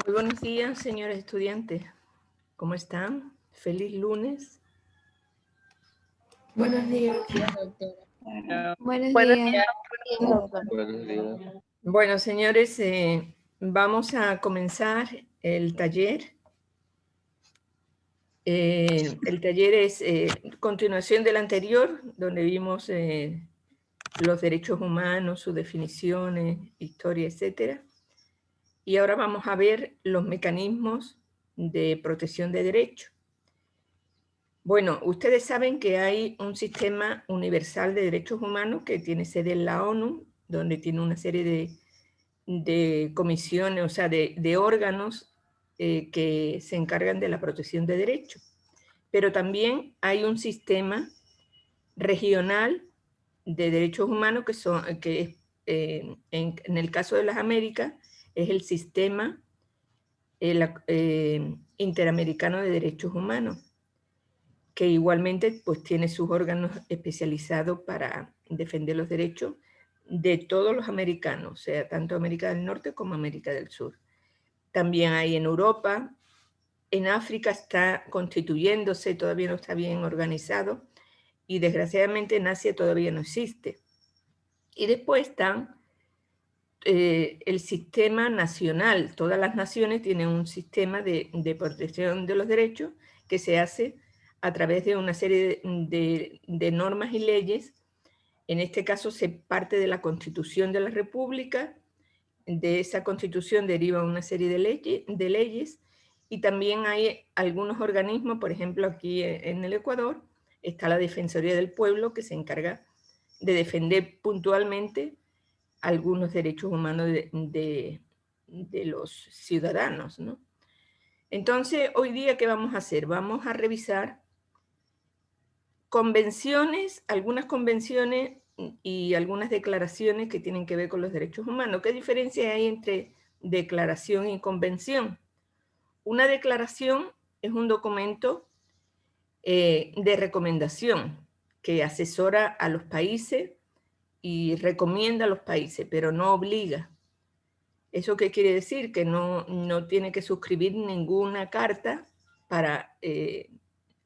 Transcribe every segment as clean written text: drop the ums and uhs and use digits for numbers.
Muy buenos días, señores estudiantes. ¿Cómo están? Feliz lunes. Buenos días. Buenos Buenos días. Buenos días. Bueno, señores, vamos a comenzar el taller. El taller es continuación del anterior, donde vimos los derechos humanos, sus definiciones, historia, etc. Y ahora vamos a ver los mecanismos de protección de derechos. Bueno, ustedes saben que hay un sistema universal de derechos humanos que tiene sede en la ONU, donde tiene una serie de comisiones, o sea, de órganos que se encargan de la protección de derechos. Pero también hay un sistema regional de derechos humanos que es, en el caso de las Américas, es el sistema interamericano de derechos humanos, que igualmente pues tiene sus órganos especializados para defender los derechos de todos los americanos, o sea, tanto América del Norte como América del Sur. También hay en Europa, en África está constituyéndose, todavía no está bien organizado, y desgraciadamente en Asia todavía no existe. Y después están el sistema nacional. Todas las naciones tienen un sistema de protección de los derechos que se hace a través de una serie de normas y leyes. En este caso se parte de la Constitución de la República. De esa Constitución deriva una serie de leyes y también hay algunos organismos, por ejemplo aquí en el Ecuador está la Defensoría del Pueblo, que se encarga de defender puntualmente algunos derechos humanos de los ciudadanos, ¿no? Entonces, hoy día, ¿qué vamos a hacer? Vamos a revisar convenciones, algunas convenciones y algunas declaraciones que tienen que ver con los derechos humanos. ¿Qué diferencia hay entre declaración y convención? Una declaración es un documento de recomendación que asesora a los países y recomienda a los países, pero no obliga. ¿Eso qué quiere decir? Que no tiene que suscribir ninguna carta para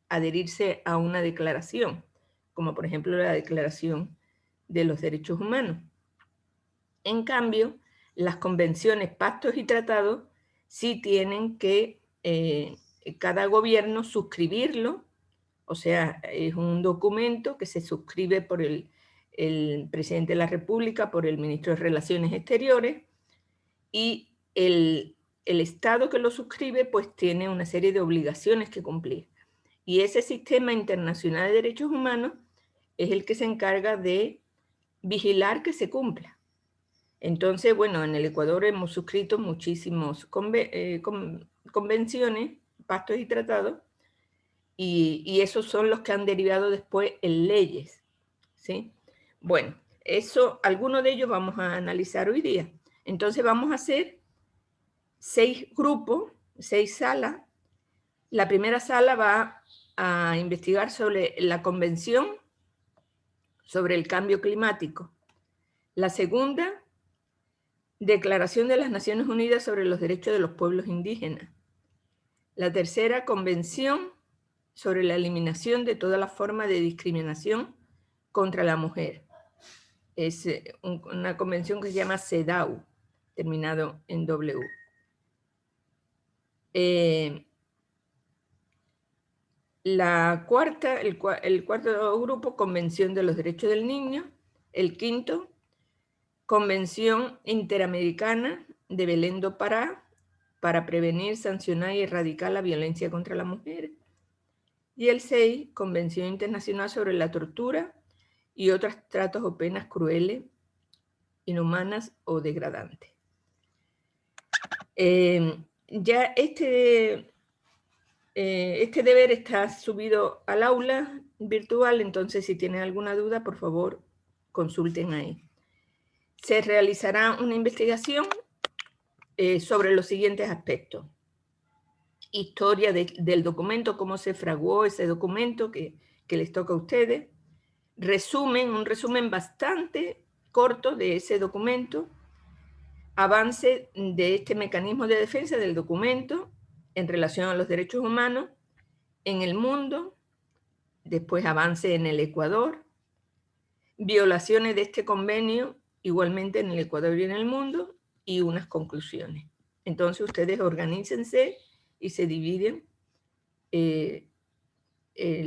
adherirse a una declaración, como por ejemplo la Declaración de los Derechos Humanos. En cambio, las convenciones, pactos y tratados sí tienen que cada gobierno suscribirlo, o sea, es un documento que se suscribe por el presidente de la República, por el ministro de Relaciones Exteriores, y el Estado que lo suscribe pues tiene una serie de obligaciones que cumplir. Y ese sistema internacional de derechos humanos es el que se encarga de vigilar que se cumpla. Entonces, bueno, en el Ecuador hemos suscrito muchísimos convenciones, pactos y tratados, y esos son los que han derivado después en leyes, ¿sí? Bueno, algunos de ellos vamos a analizar hoy día. Entonces vamos a hacer 6 grupos, 6 salas. La primera sala va a investigar sobre la Convención sobre el Cambio Climático. La segunda, Declaración de las Naciones Unidas sobre los Derechos de los Pueblos Indígenas. La tercera, Convención sobre la eliminación de toda la forma de discriminación contra la mujer. Es una convención que se llama CEDAW, terminado en W. El cuarto grupo, Convención de los Derechos del Niño. El quinto, Convención Interamericana de Belén do Pará para prevenir, sancionar y erradicar la violencia contra la mujer. Y el 6, Convención Internacional sobre la Tortura y otros tratos o penas crueles, inhumanas o degradantes. Ya este deber está subido al aula virtual, entonces si tienen alguna duda, por favor, consulten ahí. Se realizará una investigación sobre los siguientes aspectos. Historia del documento, cómo se fraguó ese documento que les toca a ustedes. Un resumen bastante corto de ese documento. avance de este mecanismo de defensa del documento en relación a los derechos humanos en el mundo, después avance en el Ecuador, violaciones de este convenio igualmente en el Ecuador y en el mundo, y unas conclusiones. Entonces ustedes organícense y se dividen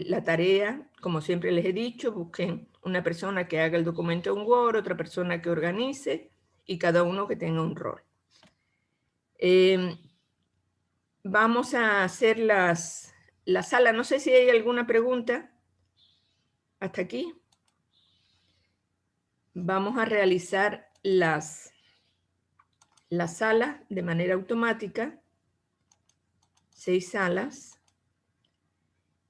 la tarea, como siempre les he dicho, busquen una persona que haga el documento en Word, otra persona que organice y cada uno que tenga un rol. Vamos a hacer la sala. No sé si hay alguna pregunta hasta aquí. Vamos a realizar las salas de manera automática, 6 salas,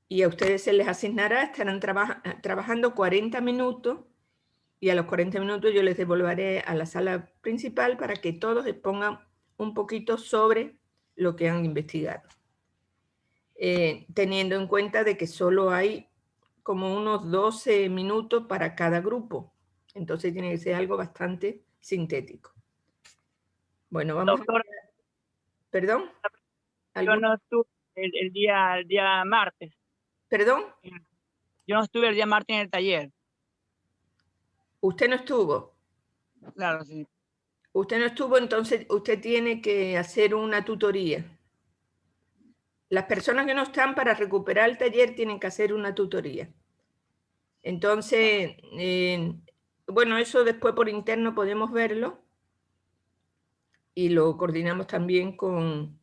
y a ustedes se les asignará, estarán trabajando 40 minutos, y a los 40 minutos yo les devolveré a la sala principal para que todos expongan un poquito sobre lo que han investigado. Teniendo en cuenta de que solo hay como unos 12 minutos para cada grupo. Entonces tiene que ser algo bastante sintético. Bueno, vamos Doctor, a... ¿Perdón? yo no estuve el día martes. ¿Perdón? Yo no estuve el día martes en el taller. ¿Usted no estuvo? Claro, sí. Usted no estuvo, entonces usted tiene que hacer una tutoría. Las personas que no están para recuperar el taller tienen que hacer una tutoría. Entonces, bueno, eso después por interno podemos verlo y lo coordinamos también con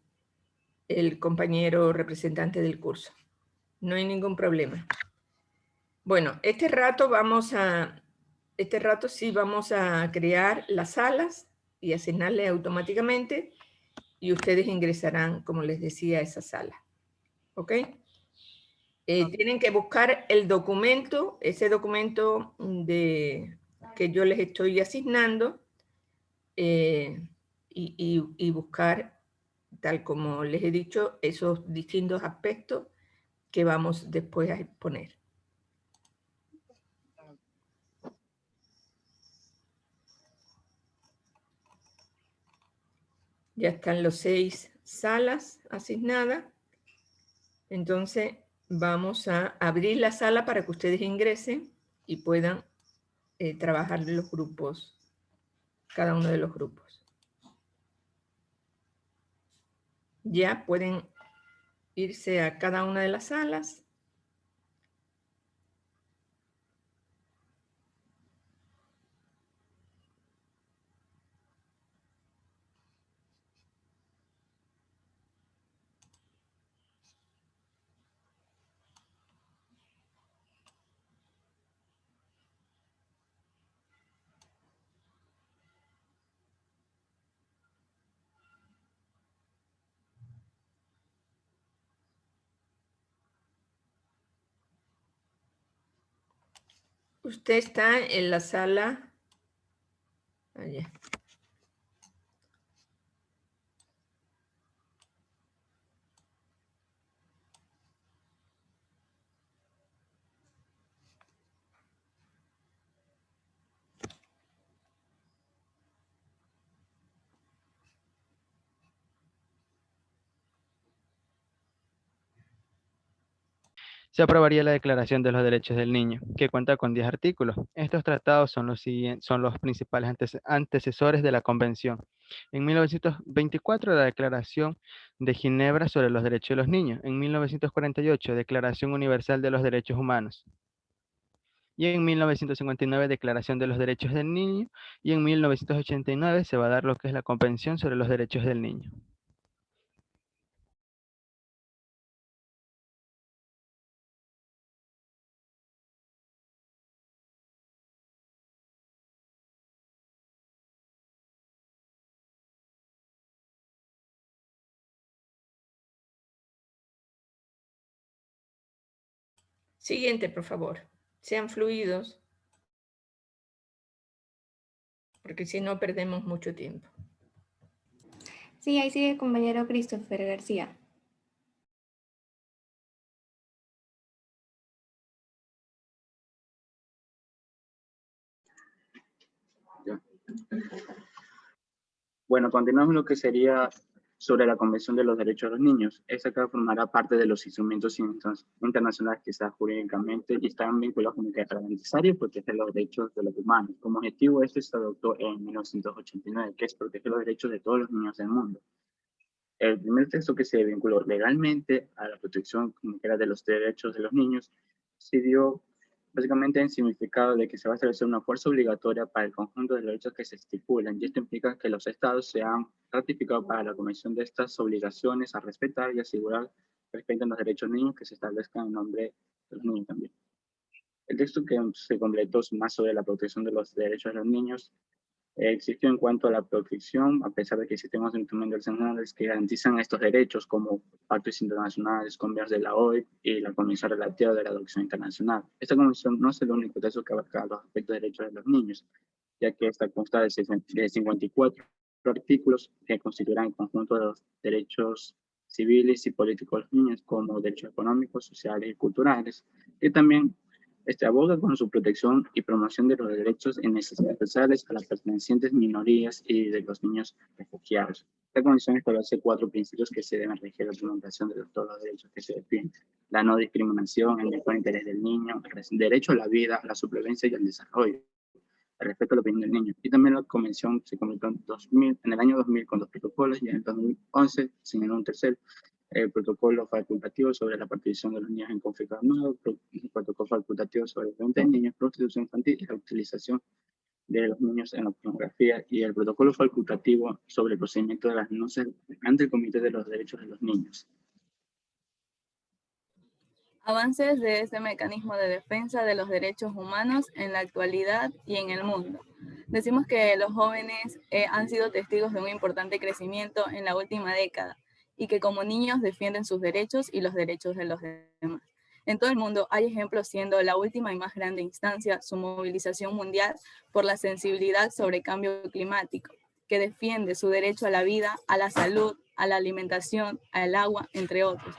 el compañero representante del curso. No hay ningún problema. Bueno, este rato sí vamos a crear las salas y asignarle automáticamente y ustedes ingresarán, como les decía, a esa sala. ¿Ok? Tienen que buscar el documento, ese documento que yo les estoy asignando y buscar, tal como les he dicho, esos distintos aspectos que vamos después a exponer. Ya están los 6 salas asignadas. Entonces vamos a abrir la sala para que ustedes ingresen y puedan trabajar en los grupos, cada uno de los grupos. Ya pueden irse a cada una de las salas. Usted está en la sala. Allá. Se aprobaría la Declaración de los Derechos del Niño, que cuenta con 10 artículos. Estos tratados son los principales antecesores de la Convención. En 1924, la Declaración de Ginebra sobre los Derechos de los Niños. En 1948, Declaración Universal de los Derechos Humanos. Y en 1959, Declaración de los Derechos del Niño. Y en 1989 se va a dar lo que es la Convención sobre los Derechos del Niño. Siguiente, por favor. Sean fluidos, porque si no perdemos mucho tiempo. Sí, ahí sigue el compañero Christopher García. Bueno, continuamos lo que sería sobre la Convención de los Derechos de los Niños. Esta acá formará parte de los instrumentos internacionales que están jurídicamente y están vinculados con que garantizar y proteger los derechos de los humanos. Como objetivo, este se adoptó en 1989, que es proteger los derechos de todos los niños del mundo. El primer texto que se vinculó legalmente a la protección de los derechos de los niños se dio básicamente en significado de que se va a establecer una fuerza obligatoria para el conjunto de derechos que se estipulan, y esto implica que los estados se han ratificado para la convención de estas obligaciones a respetar y asegurar que respeten los derechos de los niños que se establezcan en nombre de los niños también. El texto que se completó más sobre la protección de los derechos de los niños existió en cuanto a la protección, a pesar de que existen otros instrumentos internacionales que garantizan estos derechos, como pactos internacionales, convenios de la OIT y la Convención Relativa de la Adopción Internacional. Esta convención no es el único texto que abarca los aspectos de derechos de los niños, ya que esta consta de 54 artículos que constituirán el conjunto de los derechos civiles y políticos de los niños, como derechos económicos, sociales y culturales, que también aboga con su protección y promoción de los derechos en necesidades especiales a las pertenecientes minorías y de los niños refugiados. Esta convención establece 4 principios que se deben regir la implementación de todos los derechos que se definen: la no discriminación, el mejor interés del niño, el derecho a la vida, a la supervivencia y al desarrollo, el respeto a la opinión del niño. Y también la convención se completó en el año 2000 con 2 protocolos, y en el 2011 se generó un tercer el protocolo facultativo sobre la participación de los niños en conflicto armado, el protocolo facultativo sobre la venta de niños, prostitución infantil y la utilización de los niños en la pornografía, y el protocolo facultativo sobre el procedimiento de las denuncias ante el Comité de los Derechos de los Niños. Avances de este mecanismo de defensa de los derechos humanos en la actualidad y en el mundo. Decimos que los jóvenes han sido testigos de un importante crecimiento en la última década, y que como niños defienden sus derechos y los derechos de los demás. En todo el mundo hay ejemplos, siendo la última y más grande instancia su movilización mundial por la sensibilidad sobre cambio climático, que defiende su derecho a la vida, a la salud, a la alimentación, al agua, entre otros.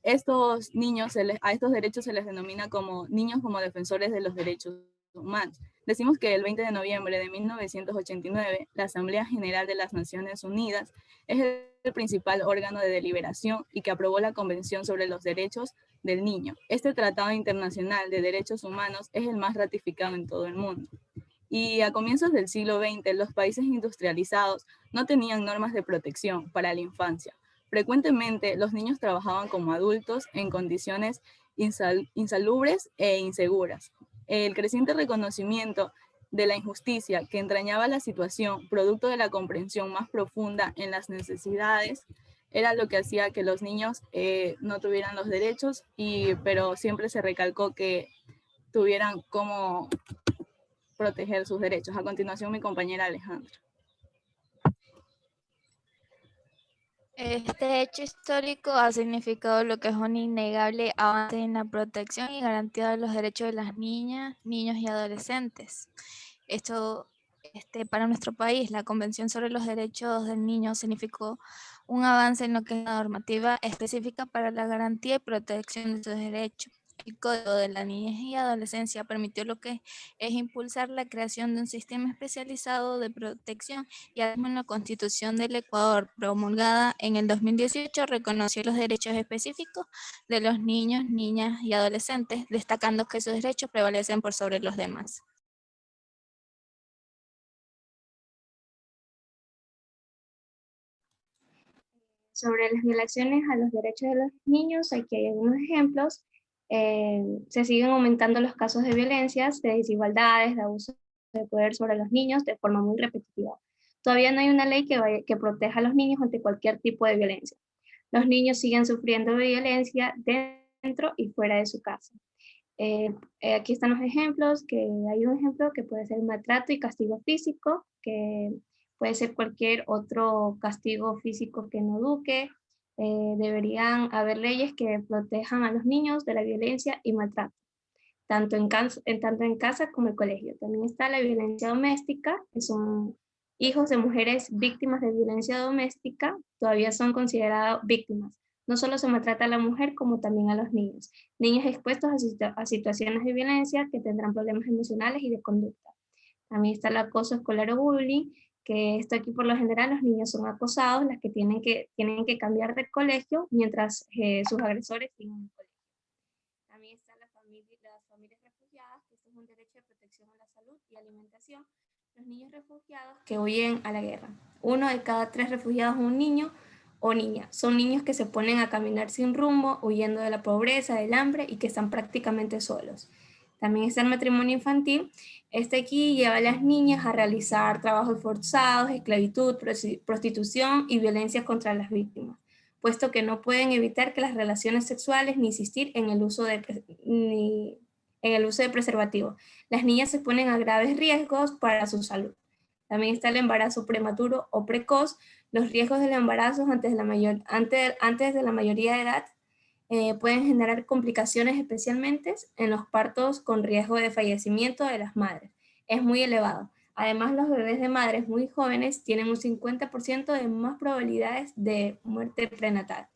A estos derechos se les denomina como niños como defensores de los derechos humanos. Decimos que el 20 de noviembre de 1989, la Asamblea General de las Naciones Unidas es el principal órgano de deliberación y que aprobó la Convención sobre los Derechos del Niño. Este Tratado Internacional de Derechos Humanos es el más ratificado en todo el mundo. Y a comienzos del siglo XX, los países industrializados no tenían normas de protección para la infancia. Frecuentemente, los niños trabajaban como adultos en condiciones insalubres e inseguras. El creciente reconocimiento de la injusticia que entrañaba la situación, producto de la comprensión más profunda en las necesidades, era lo que hacía que los niños no tuvieran los derechos, pero siempre se recalcó que tuvieran cómo proteger sus derechos. A continuación, mi compañera Alejandra. Este hecho histórico ha significado lo que es un innegable avance en la protección y garantía de los derechos de las niñas, niños y adolescentes. Esto, para nuestro país, la Convención sobre los Derechos del Niño significó un avance en lo que es la normativa específica para la garantía y protección de sus derechos. El Código de la Niñez y Adolescencia permitió lo que es impulsar la creación de un sistema especializado de protección, y además la Constitución del Ecuador, promulgada en el 2018, reconoció los derechos específicos de los niños, niñas y adolescentes, destacando que sus derechos prevalecen por sobre los demás. Sobre las violaciones a los derechos de los niños, aquí hay algunos ejemplos. Se siguen aumentando los casos de violencias, de desigualdades, de abuso de poder sobre los niños de forma muy repetitiva. Todavía no hay una ley que proteja a los niños ante cualquier tipo de violencia. Los niños siguen sufriendo violencia dentro y fuera de su casa. Aquí están los ejemplos, que hay un ejemplo que puede ser maltrato y castigo físico, que puede ser cualquier otro castigo físico que no eduque. Deberían haber leyes que protejan a los niños de la violencia y maltrato, tanto en casa como en el colegio. También está la violencia doméstica, que son hijos de mujeres víctimas de violencia doméstica, todavía son considerados víctimas. No solo se maltrata a la mujer, como también a los niños. Niños expuestos a situaciones de violencia que tendrán problemas emocionales y de conducta. También está el acoso escolar o bullying, que esto aquí por lo general los niños son acosados, las que tienen que cambiar de colegio mientras sus agresores siguen en el colegio. También están las familias refugiadas, que esto es un derecho de protección a la salud y alimentación. Los niños refugiados que huyen a la guerra. 1 de cada 3 refugiados es un niño o niña. Son niños que se ponen a caminar sin rumbo, huyendo de la pobreza, del hambre y que están prácticamente solos. También está el matrimonio infantil. Este aquí lleva a las niñas a realizar trabajos forzados, esclavitud, prostitución y violencia contra las víctimas, puesto que no pueden evitar que las relaciones sexuales ni insistir en el uso de preservativo. Las niñas se ponen a graves riesgos para su salud. También está el embarazo prematuro o precoz. Los riesgos del embarazo antes de la mayoría de edad pueden generar complicaciones, especialmente en los partos con riesgo de fallecimiento de las madres. Es muy elevado. Además, los bebés de madres muy jóvenes tienen un 50% de más probabilidades de muerte prenatal.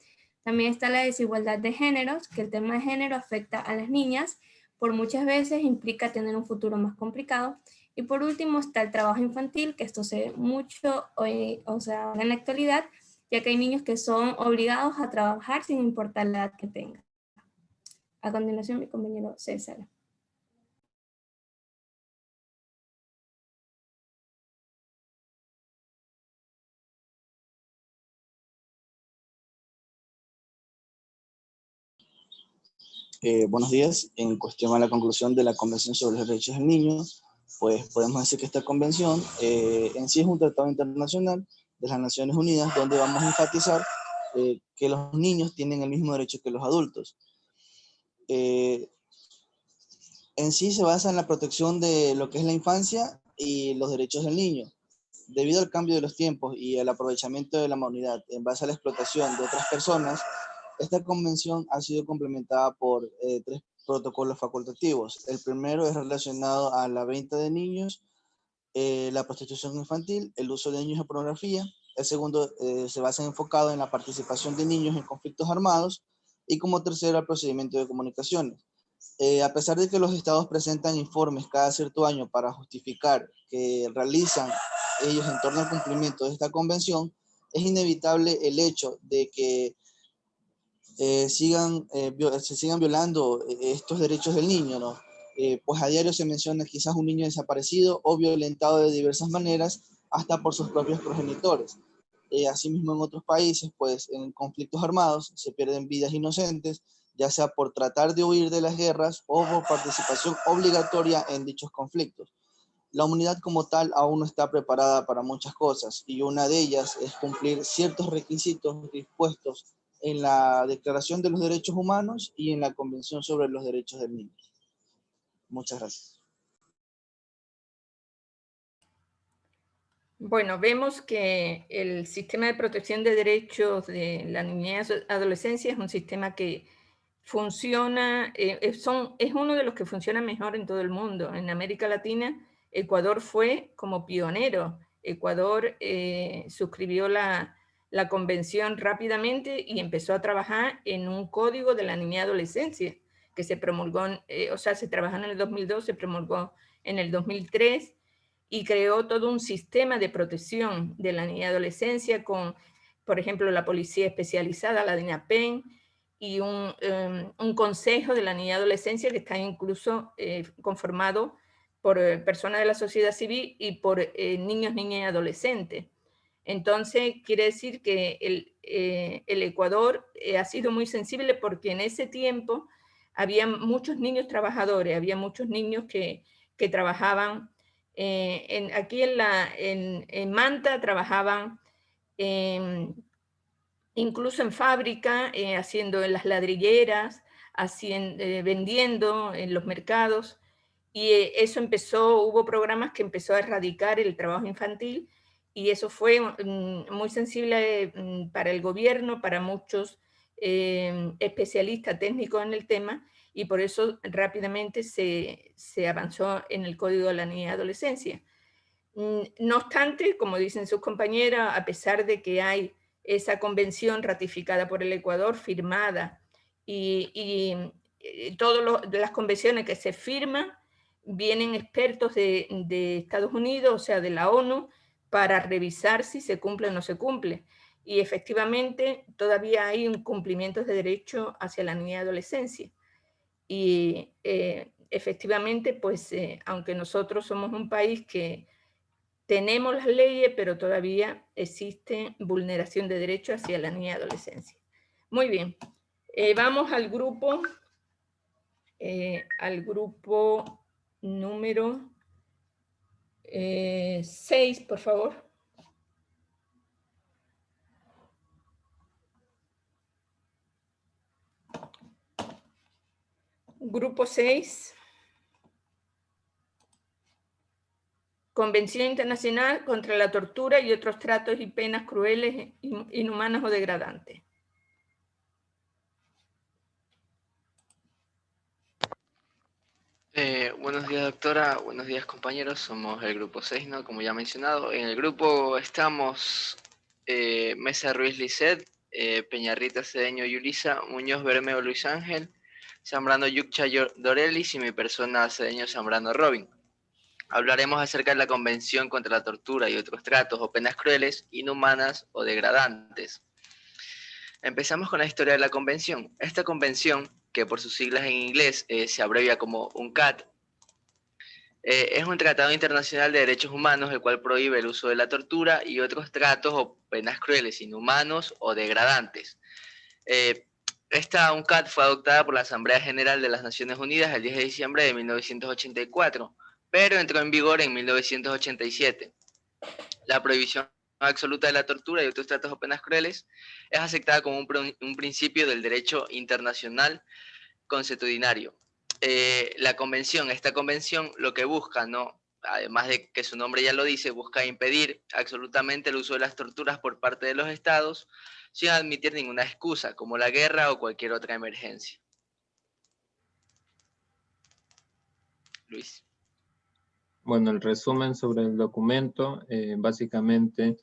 También está la desigualdad de géneros, que el tema de género afecta a las niñas, por muchas veces implica tener un futuro más complicado. Y por último está el trabajo infantil, que esto se ve mucho en la actualidad, ya que hay niños que son obligados a trabajar sin importar la edad que tengan. A continuación, mi compañero César. Buenos días. En cuestión a la conclusión de la Convención sobre los Derechos del Niño, pues podemos decir que esta convención en sí es un tratado internacional de las Naciones Unidas donde vamos a enfatizar que los niños tienen el mismo derecho que los adultos. En sí se basa en la protección de lo que es la infancia y los derechos del niño. Debido al cambio de los tiempos y al aprovechamiento de la humanidad en base a la explotación de otras personas, esta convención ha sido complementada por 3 protocolos facultativos. El primero es relacionado a la venta de niños, la prostitución infantil, el uso de niños en pornografía. El segundo se basa enfocado en la participación de niños en conflictos armados. Y como tercero, el procedimiento de comunicaciones. A pesar de que los estados presentan informes cada cierto año para justificar que realizan ellos en torno al cumplimiento de esta convención, es inevitable el hecho de que se sigan violando estos derechos del niño, ¿no? Pues a diario se menciona quizás un niño desaparecido o violentado de diversas maneras, hasta por sus propios progenitores. Asimismo, en otros países, pues en conflictos armados se pierden vidas inocentes, ya sea por tratar de huir de las guerras o por participación obligatoria en dichos conflictos. La humanidad como tal aún no está preparada para muchas cosas, y una de ellas es cumplir ciertos requisitos dispuestos en la Declaración de los Derechos Humanos y en la Convención sobre los Derechos del Niño. Muchas gracias. Bueno, vemos que el sistema de protección de derechos de la niñez y adolescencia es un sistema que funciona, es uno de los que funciona mejor en todo el mundo. En América Latina, Ecuador fue como pionero. Ecuador suscribió la convención rápidamente y empezó a trabajar en un código de la niñez y adolescencia que se promulgó, se trabajó en el 2002, se promulgó en el 2003 y creó todo un sistema de protección de la niñez y adolescencia con, por ejemplo, la policía especializada, la DINAPEN, y un consejo de la niñez y adolescencia que está incluso conformado por personas de la sociedad civil y por niños, niñas y adolescentes. Entonces, quiere decir que el Ecuador ha sido muy sensible porque en ese tiempo había muchos niños trabajadores, había muchos niños que trabajaban aquí en Manta, trabajaban incluso en fábrica, haciendo en las ladrilleras, vendiendo en los mercados, y eso hubo programas que empezó a erradicar el trabajo infantil, y eso fue muy sensible para el gobierno, para muchos especialistas técnicos en el tema, y por eso rápidamente se avanzó en el Código de la Niñez y Adolescencia. No obstante, como dicen sus compañeras, a pesar de que hay esa convención ratificada por el Ecuador, firmada, y todas las convenciones que se firman, vienen expertos de Estados Unidos, o sea, de la ONU, para revisar si se cumple o no se cumple. Y efectivamente todavía hay incumplimientos de derecho hacia la niñez y adolescencia. Y efectivamente, pues aunque nosotros somos un país que tenemos las leyes, pero todavía existe vulneración de derechos hacia la niñez y adolescencia. Muy bien, vamos al grupo número 6, por favor. Grupo 6. Convención Internacional contra la Tortura y otros tratos y penas crueles, inhumanas o degradantes. Buenos días, doctora. Buenos días, compañeros. Somos el grupo 6, ¿no? Como ya mencionado. En el grupo estamos Mesa Ruiz Lisset, Peñarrita Cedeño Yulisa, Muñoz Bermeo Luis Ángel, Zambrano Yuccha Dorelis y mi persona Cedeño Zambrano Robin. Hablaremos acerca de la Convención contra la Tortura y otros tratos o penas crueles, inhumanas o degradantes. Empezamos con la historia de la convención. Esta convención, que por sus siglas en inglés se abrevia como UNCAT, es un tratado internacional de derechos humanos el cual prohíbe el uso de la tortura y otros tratos o penas crueles, inhumanos o degradantes. Esta UNCAT fue adoptada por la Asamblea General de las Naciones Unidas el 10 de diciembre de 1984, pero entró en vigor en 1987. La prohibición absoluta de la tortura y otros tratos o penas crueles es aceptada como un principio del derecho internacional consuetudinario. Esta convención lo que busca, ¿no? Además de que su nombre ya lo dice, busca impedir absolutamente el uso de las torturas por parte de los estados sin admitir ninguna excusa, como la guerra o cualquier otra emergencia. Luis. Bueno, el resumen sobre el documento, básicamente,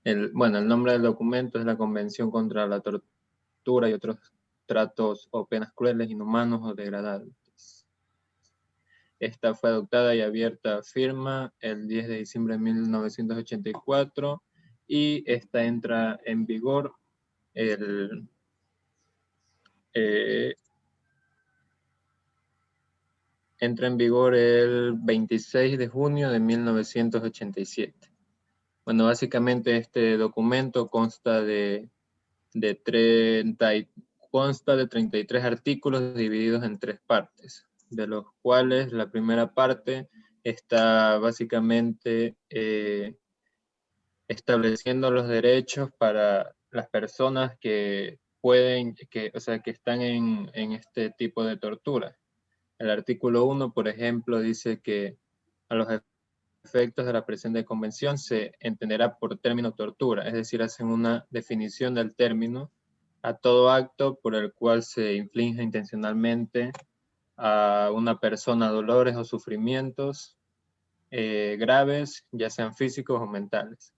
el nombre del documento es la Convención contra la Tortura y otros tratos o penas crueles, inhumanos o degradantes. Esta fue adoptada y abierta a firma el 10 de diciembre de 1984 y esta entra en vigor el 26 de junio de 1987. Bueno, básicamente este documento consta de 33 artículos divididos en 3 partes, de los cuales la primera parte está básicamente estableciendo los derechos para las personas que están en este tipo de tortura. El artículo 1, por ejemplo, dice que a los efectos de la presente convención se entenderá por término tortura, es decir, hacen una definición del término a todo acto por el cual se inflige intencionalmente a una persona dolores o sufrimientos graves, ya sean físicos o mentales.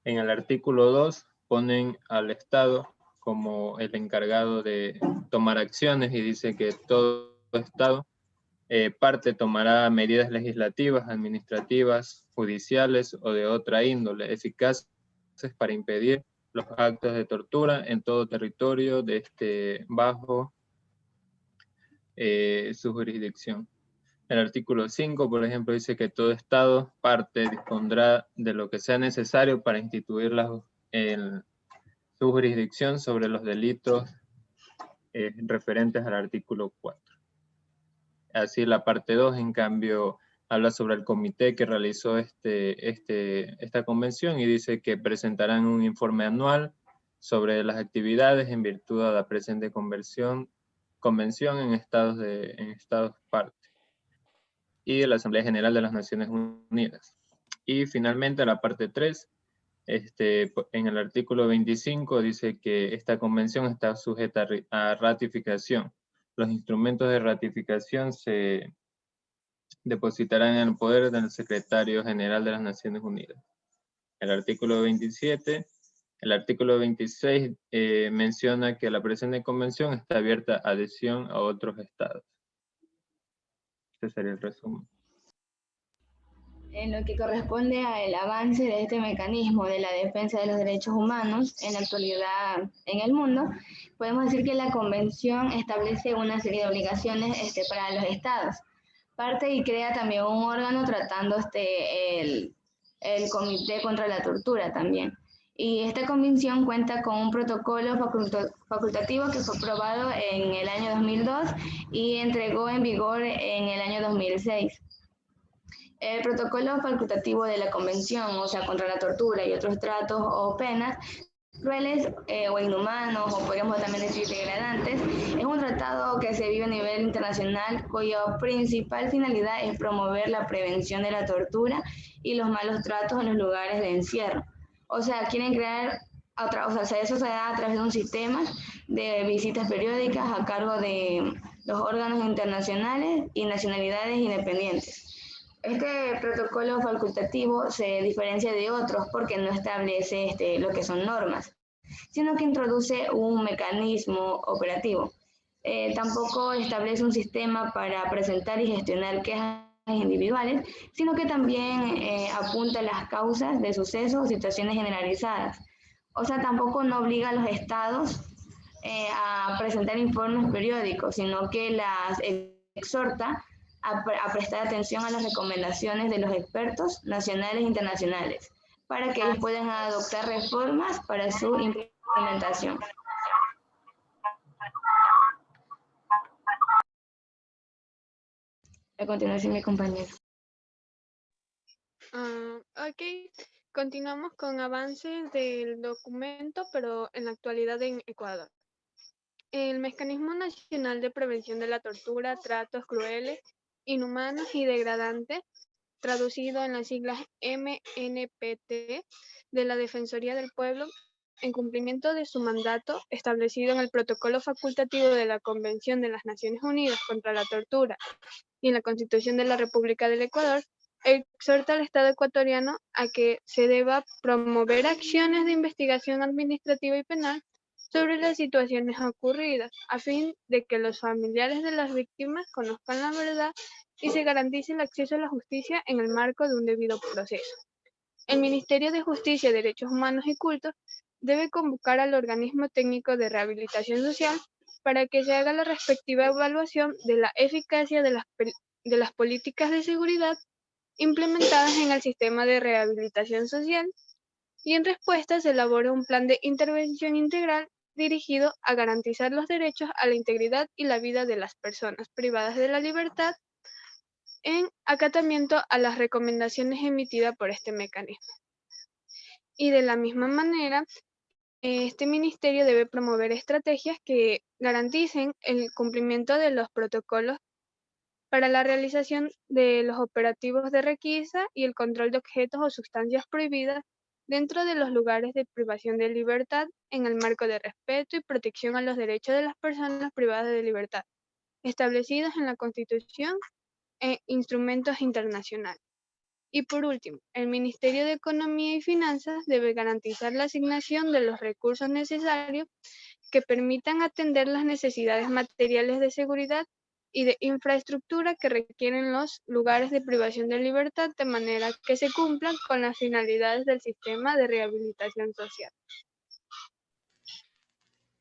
En el artículo 2 ponen al Estado como el encargado de tomar acciones y dice que todo Estado parte tomará medidas legislativas, administrativas, judiciales o de otra índole eficaces para impedir los actos de tortura en todo territorio bajo su jurisdicción. El artículo 5, por ejemplo, dice que todo Estado parte dispondrá de lo que sea necesario para instituir su jurisdicción sobre los delitos referentes al artículo 4. Así la parte 2, en cambio, habla sobre el comité que realizó esta convención y dice que presentarán un informe anual sobre las actividades en virtud de la presente convención en estados parte y de la Asamblea General de las Naciones Unidas. Y finalmente la parte 3, en el artículo 25 dice que esta convención está sujeta a ratificación. Los instrumentos de ratificación se depositarán en el poder del Secretario General de las Naciones Unidas. El artículo 27, el artículo 26 menciona que la presente convención está abierta a adhesión a otros estados. Este sería el resumen. En lo que corresponde al avance de este mecanismo de la defensa de los derechos humanos en la actualidad en el mundo, podemos decir que la Convención establece una serie de obligaciones para los estados. Parte y crea también un órgano tratando el Comité contra la Tortura también. Y esta convención cuenta con un protocolo facultativo que fue aprobado en el año 2002 y entregó en vigor en el año 2006. El protocolo facultativo de la Convención, o sea, contra la tortura y otros tratos o penas crueles o inhumanos, o podríamos también decir degradantes, es un tratado que se vive a nivel internacional cuya principal finalidad es promover la prevención de la tortura y los malos tratos en los lugares de encierro. O sea, quieren crear, eso se da a través de un sistema de visitas periódicas a cargo de los órganos internacionales y nacionalidades independientes. Este protocolo facultativo se diferencia de otros porque no establece lo que son normas, sino que introduce un mecanismo operativo. Tampoco establece un sistema para presentar y gestionar quejas individuales, sino que también apunta a las causas de sucesos o situaciones generalizadas. O sea, tampoco no obliga a los estados a presentar informes periódicos, sino que las exhorta a prestar atención a las recomendaciones de los expertos nacionales e internacionales para que ellos puedan adoptar reformas para su implementación. A continuación, mi compañero. Ok, continuamos con avances del documento, pero en la actualidad en Ecuador. El Mecanismo Nacional de Prevención de la Tortura, Tratos Crueles, Inhumanos y Degradantes, traducido en las siglas MNPT, de la Defensoría del Pueblo, en cumplimiento de su mandato establecido en el Protocolo Facultativo de la Convención de las Naciones Unidas contra la Tortura y en la Constitución de la República del Ecuador, exhorta al Estado ecuatoriano a que se deba promover acciones de investigación administrativa y penal sobre las situaciones ocurridas, a fin de que los familiares de las víctimas conozcan la verdad y se garantice el acceso a la justicia en el marco de un debido proceso. El Ministerio de Justicia, Derechos Humanos y Cultos debe convocar al organismo técnico de rehabilitación social para que se haga la respectiva evaluación de la eficacia de las políticas de seguridad implementadas en el sistema de rehabilitación social y en respuesta se elabore un plan de intervención integral dirigido a garantizar los derechos a la integridad y la vida de las personas privadas de la libertad en acatamiento a las recomendaciones emitidas por este mecanismo. Y de la misma manera, este ministerio debe promover estrategias que garanticen el cumplimiento de los protocolos para la realización de los operativos de requisa y el control de objetos o sustancias prohibidas dentro de los lugares de privación de libertad en el marco de respeto y protección a los derechos de las personas privadas de libertad, establecidos en la Constitución e instrumentos internacionales. Y por último, el Ministerio de Economía y Finanzas debe garantizar la asignación de los recursos necesarios que permitan atender las necesidades materiales de seguridad y de infraestructura que requieren los lugares de privación de libertad de manera que se cumplan con las finalidades del sistema de rehabilitación social.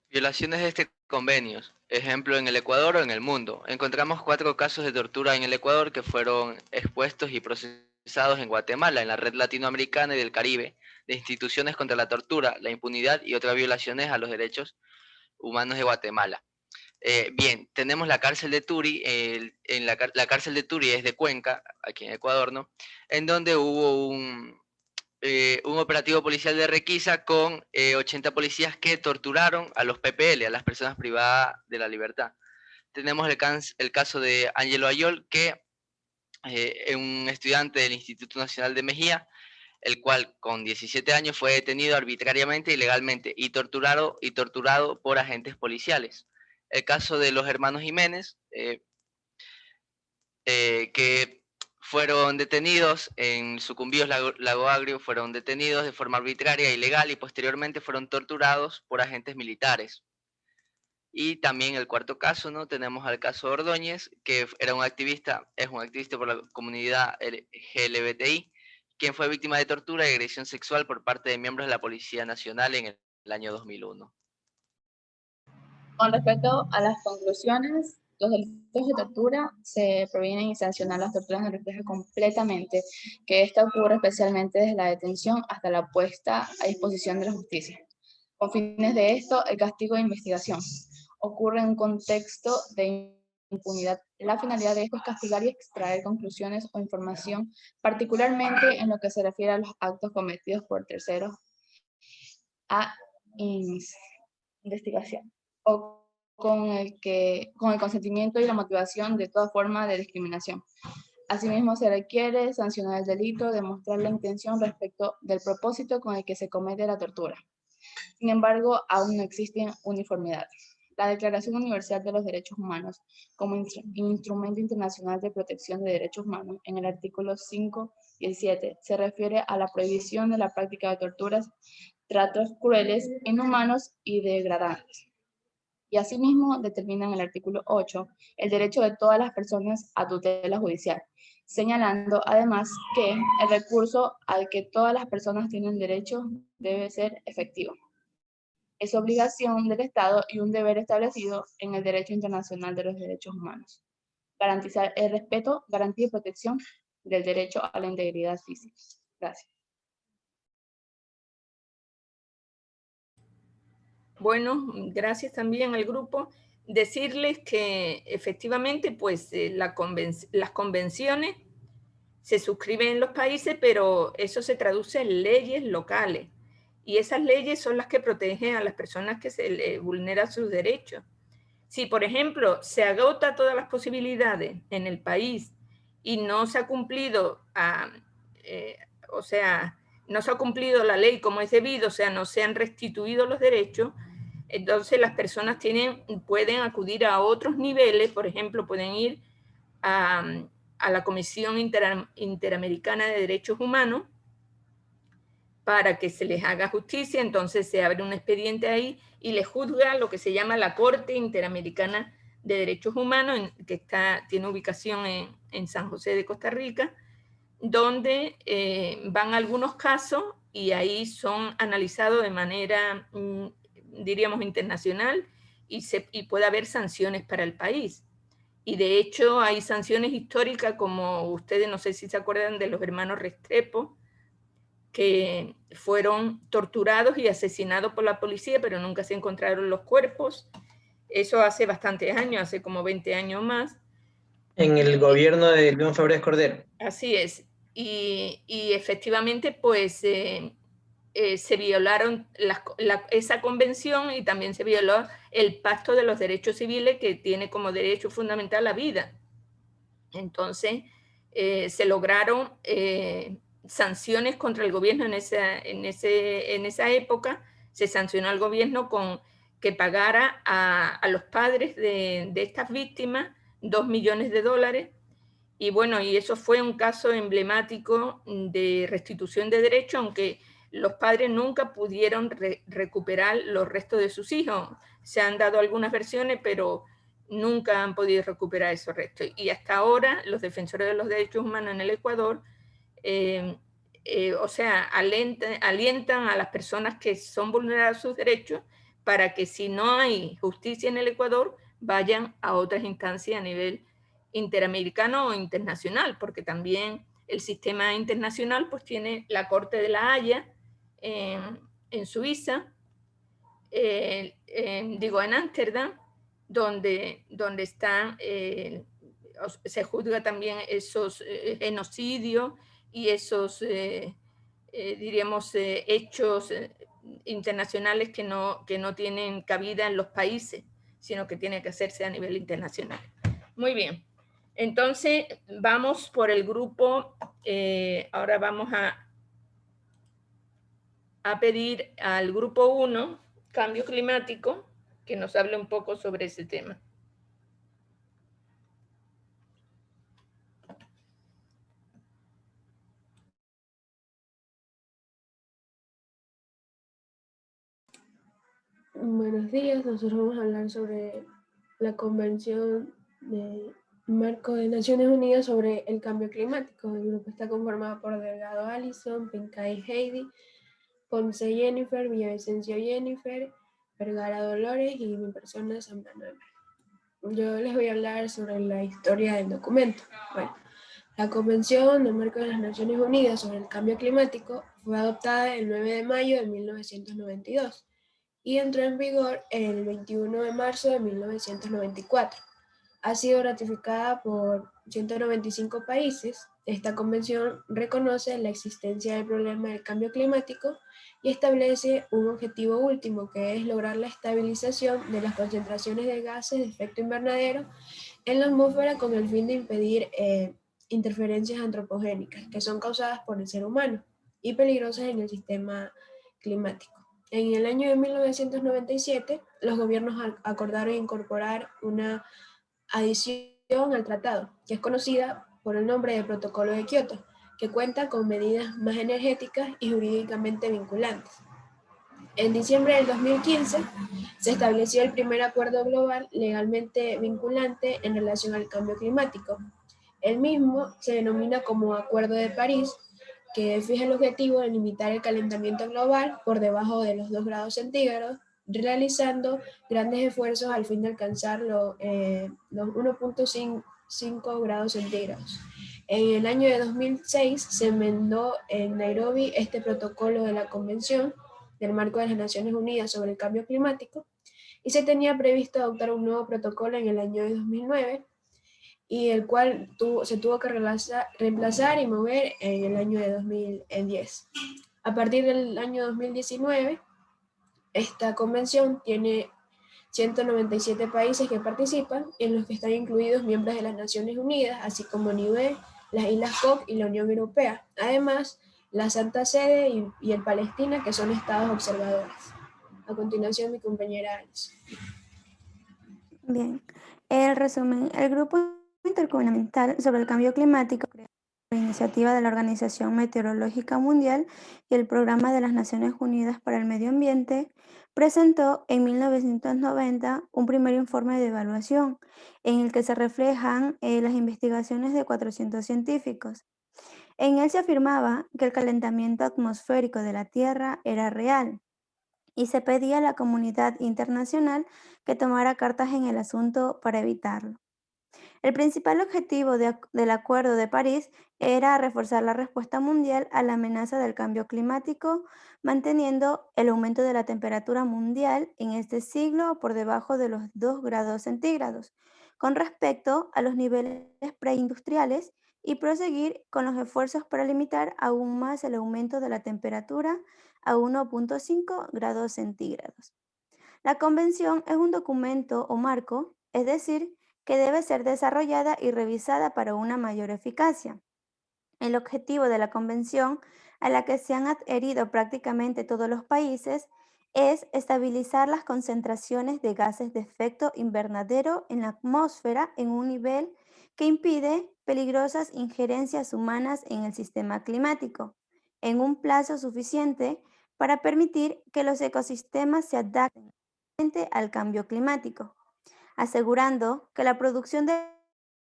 Violaciones de este convenio. Ejemplo, en el Ecuador o en el mundo. Encontramos 4 casos de tortura en el Ecuador que fueron expuestos y procesados en Guatemala, en la Red Latinoamericana y del Caribe, de instituciones contra la tortura, la impunidad y otras violaciones a los derechos humanos de Guatemala. Bien, tenemos la cárcel de Turi, la cárcel de Turi es de Cuenca, aquí en Ecuador, ¿no? En donde hubo un operativo policial de requisa con 80 policías que torturaron a los PPL, a las personas privadas de la libertad. Tenemos el caso de Ángelo Ayol, que es un estudiante del Instituto Nacional de Mejía, el cual con 17 años fue detenido arbitrariamente y ilegalmente y torturado por agentes policiales. El caso de los hermanos Jiménez, que fueron detenidos en Sucumbíos, Lago Agrio, fueron detenidos de forma arbitraria e ilegal y posteriormente fueron torturados por agentes militares. Y también el cuarto caso, ¿no? Tenemos al caso Ordóñez, que era un activista, es un activista por la comunidad LGBTI, quien fue víctima de tortura y agresión sexual por parte de miembros de la Policía Nacional en el año 2001. Con respecto a las conclusiones, los delitos de tortura se previenen y sancionar las torturas nos refleja completamente que esta ocurre especialmente desde la detención hasta la puesta a disposición de la justicia. Con fines de esto, el castigo de investigación ocurre en un contexto de impunidad. La finalidad de esto es castigar y extraer conclusiones o información, particularmente en lo que se refiere a los actos cometidos por terceros a investigación, o con el consentimiento y la motivación de toda forma de discriminación. Asimismo, se requiere sancionar el delito, demostrar la intención respecto del propósito con el que se comete la tortura. Sin embargo, aún no existe uniformidad. La Declaración Universal de los Derechos Humanos, como instrumento internacional de protección de derechos humanos, en el artículo 5 y el 7, se refiere a la prohibición de la práctica de torturas, tratos crueles, inhumanos y degradantes. Y asimismo determina en el artículo 8 el derecho de todas las personas a tutela judicial, señalando además que el recurso al que todas las personas tienen derecho debe ser efectivo. Es obligación del Estado y un deber establecido en el derecho internacional de los derechos humanos. Garantizar el respeto, garantía y protección del derecho a la integridad física. Gracias. Bueno, gracias también al grupo. Decirles que efectivamente, pues las convenciones se suscriben en los países, pero eso se traduce en leyes locales. Y esas leyes son las que protegen a las personas que se les vulneran sus derechos. Si, por ejemplo, se agota todas las posibilidades en el país y no se ha cumplido, no se ha cumplido la ley como es debido, o sea, no se han restituido los derechos, entonces las personas pueden acudir a otros niveles, por ejemplo, pueden ir a la Comisión Interamericana de Derechos Humanos para que se les haga justicia. Entonces se abre un expediente ahí y le juzga lo que se llama la Corte Interamericana de Derechos Humanos, que tiene ubicación en San José de Costa Rica, donde van algunos casos y ahí son analizados de manera, diríamos, internacional y puede haber sanciones para el país. Y de hecho hay sanciones históricas, como ustedes no sé si se acuerdan de los hermanos Restrepo, que fueron torturados y asesinados por la policía, pero nunca se encontraron los cuerpos. Eso hace bastantes años, hace como 20 años más. En el gobierno de León Febres Cordero. Así es. Y efectivamente, pues, se violaron esa convención y también se violó el Pacto de los Derechos Civiles, que tiene como derecho fundamental la vida. Entonces, se lograron sanciones contra el gobierno en esa época. Se sancionó al gobierno con que pagara a los padres de estas víctimas $2 millones. Y bueno, y eso fue un caso emblemático de restitución de derechos, aunque los padres nunca pudieron recuperar los restos de sus hijos. Se han dado algunas versiones, pero nunca han podido recuperar esos restos. Y hasta ahora los defensores de los derechos humanos en el Ecuador, alientan a las personas que son vulneradas sus derechos para que si no hay justicia en el Ecuador, vayan a otras instancias a nivel interamericano o internacional, porque también el sistema internacional pues tiene la Corte de la Haya en Suiza, en Ámsterdam, donde están, se juzga también esos genocidios y esos, diríamos, hechos internacionales que no tienen cabida en los países, sino que tiene que hacerse a nivel internacional. Muy bien. Entonces, vamos por el grupo, ahora vamos a pedir al grupo 1, Cambio Climático, que nos hable un poco sobre ese tema. Buenos días, nosotros vamos a hablar sobre la Convención de Marco de Naciones Unidas sobre el Cambio Climático. El grupo está conformado por Delgado Alison, Pincay Heidi, Ponce Jennifer, Villavicencio Jennifer, Vergara Dolores y mi persona Sandra Noemí. Yo les voy a hablar sobre la historia del documento. Bueno, la Convención del Marco de las Naciones Unidas sobre el Cambio Climático fue adoptada el 9 de mayo de 1992 y entró en vigor el 21 de marzo de 1994. Ha sido ratificada por 195 países. Esta convención reconoce la existencia del problema del cambio climático y establece un objetivo último, que es lograr la estabilización de las concentraciones de gases de efecto invernadero en la atmósfera con el fin de impedir interferencias antropogénicas que son causadas por el ser humano y peligrosas en el sistema climático. En el año de 1997, los gobiernos acordaron incorporar una adición al tratado, que es conocida por el nombre de Protocolo de Kioto, que cuenta con medidas más energéticas y jurídicamente vinculantes. En diciembre del 2015, se estableció el primer acuerdo global legalmente vinculante en relación al cambio climático. El mismo se denomina como Acuerdo de París, que fija el objetivo de limitar el calentamiento global por debajo de los 2 grados centígrados, realizando grandes esfuerzos al fin de alcanzar los 1.5 grados centígrados. En el año de 2006 se enmendó en Nairobi este protocolo de la Convención del Marco de las Naciones Unidas sobre el Cambio Climático y se tenía previsto adoptar un nuevo protocolo en el año de 2009, y el cual se tuvo que reemplazar y mover en el año de 2010. A partir del año 2019, esta convención tiene 197 países que participan, en los que están incluidos miembros de las Naciones Unidas, así como Niue, las Islas Cook y la Unión Europea. Además, la Santa Sede y el Palestina, que son estados observadores. A continuación, mi compañera Alice. Bien, el resumen. El Grupo Intergubernamental sobre el Cambio Climático, creado por iniciativa de la Organización Meteorológica Mundial y el Programa de las Naciones Unidas para el Medio Ambiente, presentó en 1990 un primer informe de evaluación en el que se reflejan las investigaciones de 400 científicos. En él se afirmaba que el calentamiento atmosférico de la Tierra era real y se pedía a la comunidad internacional que tomara cartas en el asunto para evitarlo. El principal objetivo del Acuerdo de París era reforzar la respuesta mundial a la amenaza del cambio climático, manteniendo el aumento de la temperatura mundial en este siglo por debajo de los 2 grados centígrados, con respecto a los niveles preindustriales, y proseguir con los esfuerzos para limitar aún más el aumento de la temperatura a 1.5 grados centígrados. La Convención es un documento o marco, es decir, que debe ser desarrollada y revisada para una mayor eficacia. El objetivo de la Convención, a la que se han adherido prácticamente todos los países, es estabilizar las concentraciones de gases de efecto invernadero en la atmósfera en un nivel que impide peligrosas injerencias humanas en el sistema climático, en un plazo suficiente para permitir que los ecosistemas se adapten al cambio climático, asegurando que la producción de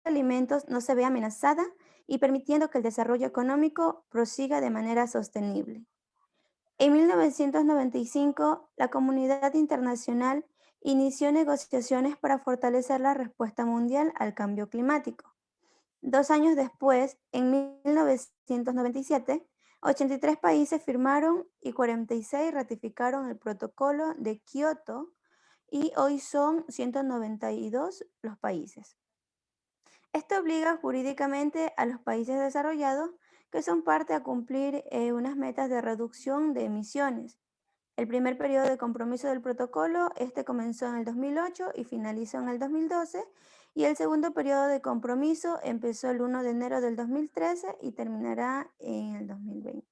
alimentos no se vea amenazada y permitiendo que el desarrollo económico prosiga de manera sostenible. En 1995, la comunidad internacional inició negociaciones para fortalecer la respuesta mundial al cambio climático. 2 años después, en 1997, 83 países firmaron y 46 ratificaron el Protocolo de Kioto, y hoy son 192 los países. Esto obliga jurídicamente a los países desarrollados que son parte a cumplir unas metas de reducción de emisiones. El primer periodo de compromiso del protocolo comenzó en el 2008 y finalizó en el 2012, y el segundo periodo de compromiso empezó el 1 de enero del 2013 y terminará en el 2020.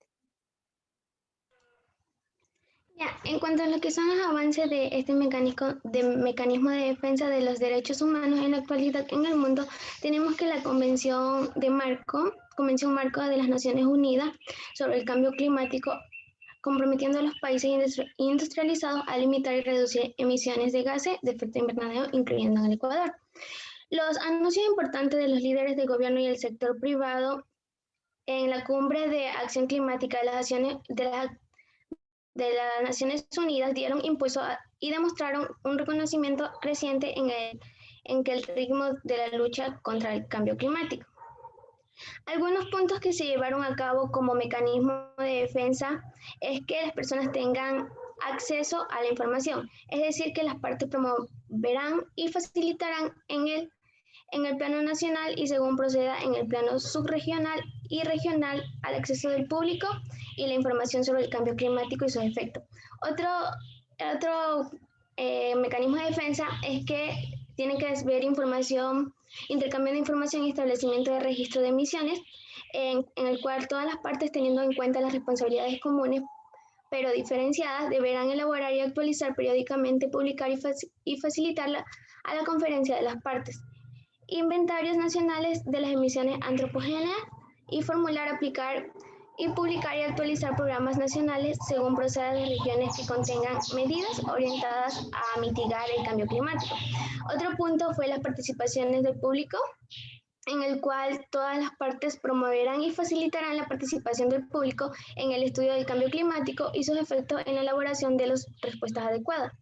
Ya, en cuanto a lo que son los avances de este mecanismo de defensa de los derechos humanos en la actualidad en el mundo, tenemos que la Convención Marco de las Naciones Unidas sobre el Cambio Climático comprometiendo a los países industrializados a limitar y reducir emisiones de gases de efecto invernadero, incluyendo en el Ecuador. Los anuncios importantes de los líderes de gobierno y el sector privado en la cumbre de acción climática de las Naciones Unidas dieron impulso y demostraron un reconocimiento creciente en que el ritmo de la lucha contra el cambio climático. Algunos puntos que se llevaron a cabo como mecanismo de defensa es que las personas tengan acceso a la información, es decir, que las partes promoverán y facilitarán en el plano nacional y según proceda en el plano subregional y regional al acceso del público y la información sobre el cambio climático y sus efectos. Otro mecanismo de defensa es que tienen que ver información, intercambio de información y establecimiento de registro de emisiones, en el cual todas las partes, teniendo en cuenta las responsabilidades comunes pero diferenciadas, deberán elaborar y actualizar periódicamente, publicar y facilitarla a la conferencia de las partes. Inventarios nacionales de las emisiones antropogéneas y formular, aplicar y publicar y actualizar programas nacionales según proceda de regiones que contengan medidas orientadas a mitigar el cambio climático. Otro punto fue las participaciones del público, en el cual todas las partes promoverán y facilitarán la participación del público en el estudio del cambio climático y sus efectos en la elaboración de las respuestas adecuadas.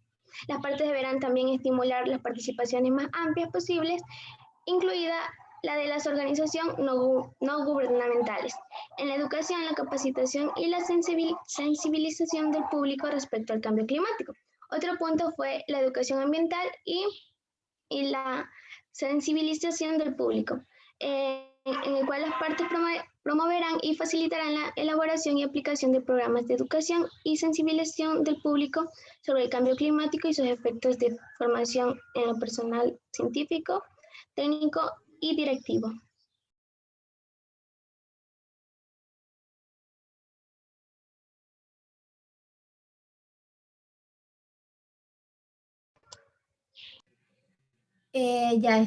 Las partes deberán también estimular las participaciones más amplias posibles, incluida la de las organizaciones no gubernamentales, en la educación, la capacitación y la sensibilización del público respecto al cambio climático. Otro punto fue la educación ambiental y la sensibilización del público, en el cual las partes promoverán y facilitarán la elaboración y aplicación de programas de educación y sensibilización del público sobre el cambio climático y sus efectos de formación en lo personal científico, técnico y directivo.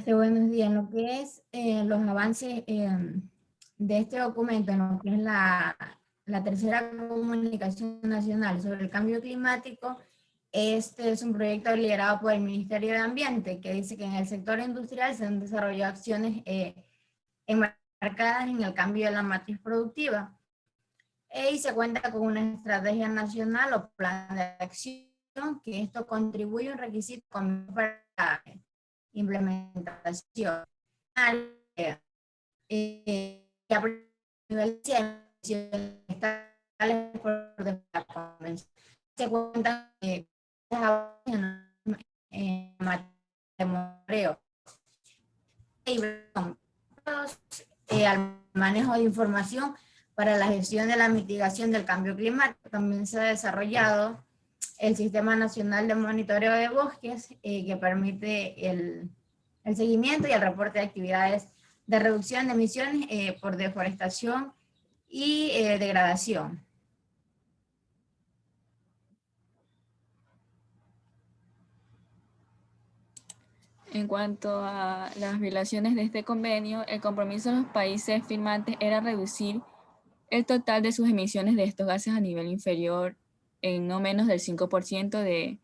Buenos días. En lo que es los avances de este documento, en lo que es la tercera comunicación nacional sobre el cambio climático, este es un proyecto liderado por el Ministerio de Ambiente, que dice que en el sector industrial se han desarrollado acciones enmarcadas en el cambio de la matriz productiva, y se cuenta con una estrategia nacional o plan de acción, que esto contribuye a un requisito para implementación. A nivel se cuenta en materia de monitoreo al manejo de información para la gestión de la mitigación del cambio climático. También se ha desarrollado el Sistema Nacional de Monitoreo de Bosques, que permite el seguimiento y el reporte de actividades de reducción de emisiones por deforestación y degradación. En cuanto a las violaciones de este convenio, el compromiso de los países firmantes era reducir el total de sus emisiones de estos gases a nivel inferior en no menos del 5%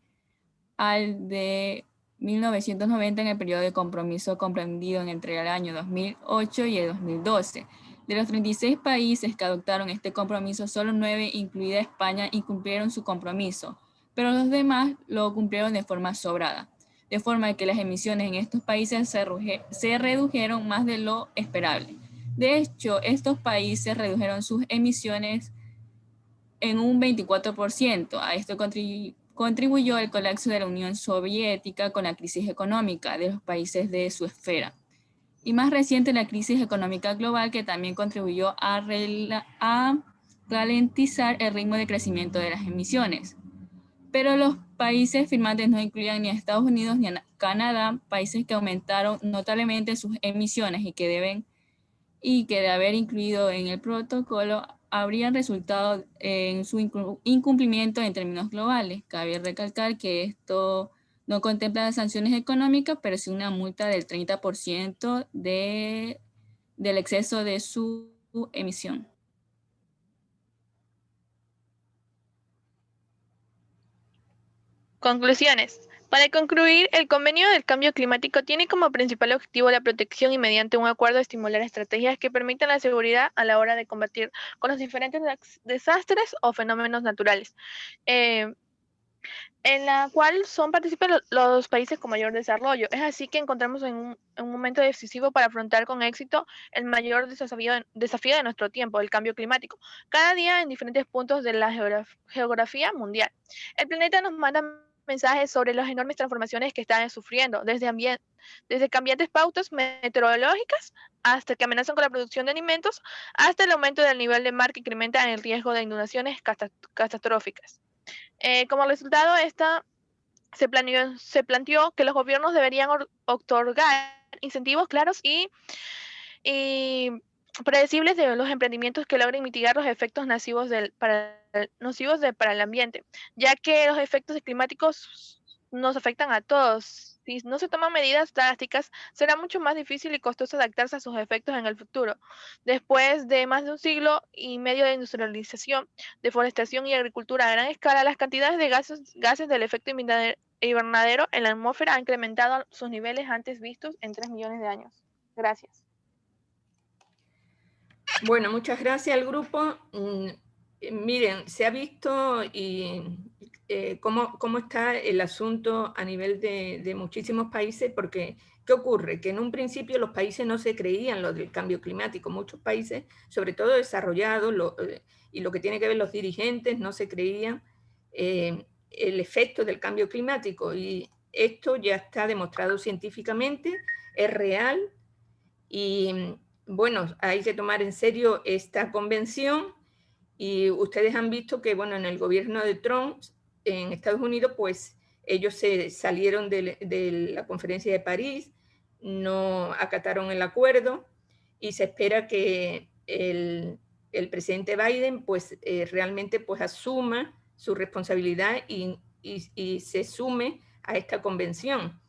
al de 1990 en el periodo de compromiso comprendido entre el año 2008 y el 2012. De los 36 países que adoptaron este compromiso, solo 9, incluida España, incumplieron su compromiso, pero los demás lo cumplieron de forma sobrada, de forma que las emisiones en estos países se redujeron más de lo esperable. De hecho, estos países redujeron sus emisiones en un 24%. A esto contribuyó el colapso de la Unión Soviética con la crisis económica de los países de su esfera. Y más reciente, la crisis económica global, que también contribuyó a ralentizar el ritmo de crecimiento de las emisiones. Pero los países firmantes no incluían ni a Estados Unidos ni a Canadá, países que aumentaron notablemente sus emisiones y que de haber incluido en el protocolo habrían resultado en su incumplimiento en términos globales. Cabe recalcar que esto no contempla sanciones económicas, pero sí una multa del 30% del exceso de su emisión. Conclusiones. Para concluir, el Convenio del Cambio Climático tiene como principal objetivo la protección y mediante un acuerdo estimular estrategias que permitan la seguridad a la hora de combatir con los diferentes desastres o fenómenos naturales, en la cual participan los países con mayor desarrollo. Es así que encontramos en un momento decisivo para afrontar con éxito el mayor desafío de nuestro tiempo, el cambio climático, cada día en diferentes puntos de la geografía mundial. El planeta nos manda mensajes sobre las enormes transformaciones que están sufriendo, desde cambiantes pautas meteorológicas hasta que amenazan con la producción de alimentos, hasta el aumento del nivel de mar que incrementa el riesgo de inundaciones catastróficas. Como resultado, se planteó que los gobiernos deberían otorgar incentivos claros y predecibles de los emprendimientos que logren mitigar los efectos nocivos para el ambiente, ya que los efectos climáticos nos afectan a todos. Si no se toman medidas drásticas, será mucho más difícil y costoso adaptarse a sus efectos en el futuro. Después de más de un siglo y medio de industrialización, deforestación y agricultura a gran escala, las cantidades de gases del efecto invernadero en la atmósfera han incrementado sus niveles antes vistos en 3 millones de años. Gracias. Bueno, muchas gracias al grupo. Miren, se ha visto cómo está el asunto a nivel de muchísimos países, porque ¿qué ocurre? Que en un principio los países no se creían lo del cambio climático. Muchos países, sobre todo desarrollados, y lo que tiene que ver los dirigentes, no se creían el efecto del cambio climático. Y esto ya está demostrado científicamente, es real, y bueno, hay que tomar en serio esta convención, y ustedes han visto que, bueno, en el gobierno de Trump, en Estados Unidos, pues ellos se salieron de la conferencia de París, no acataron el acuerdo, y se espera que el presidente Biden, pues realmente pues asuma su responsabilidad y se sume a esta convención.